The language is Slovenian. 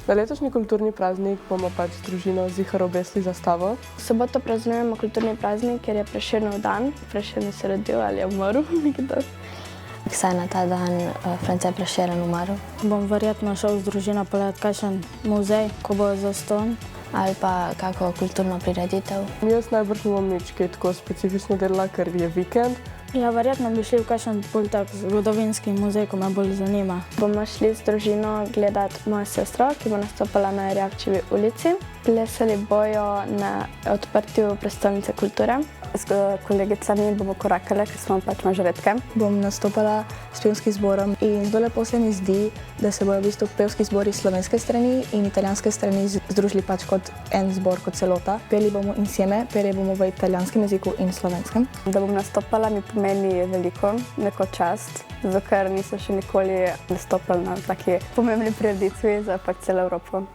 Na letošnji kulturni praznik bomo pač z družino ziher obesili zastavo. V soboto praznujemo kulturni praznik, ker je Prešernov dan. Prešern se rodil ali je umrl, nikdo. Saj na ta dan France Prešeren umrl. Bom verjetno šel z družino pogledati kakšen muzej, ko bo zastonj. Ali pa kako kulturno prireditev. Jaz najbrž ne bom nič kaj tako specifično delala, ker je vikend. Ja, verjetno bi šli v kakšen bolj tak zgodovinski muzej, ko me bolj zanima. Bomo šli z družino gledati mojo sestro, ki bo nastopala na Erjavčevi ulici. Plesali bojo na odprtju prestolnice kulture. S kolegicami bomo korakale, ker smo pač mažoretke. Bom nastopala s pevskim zborom in zelo lepo se mi zdi, da se bojo v bistvu pevski zbori slovenske strani in italijanske strani združili pač kot en zbor, kot celota. Peli bomo insieme, peli bomo v italijanskem jeziku in slovenskem. Da bom nastopala mi pomeni veliko, neko čast, zato ker nisem še nikoli nastopala na taki pomembni prireditvi za pač celo Evropo.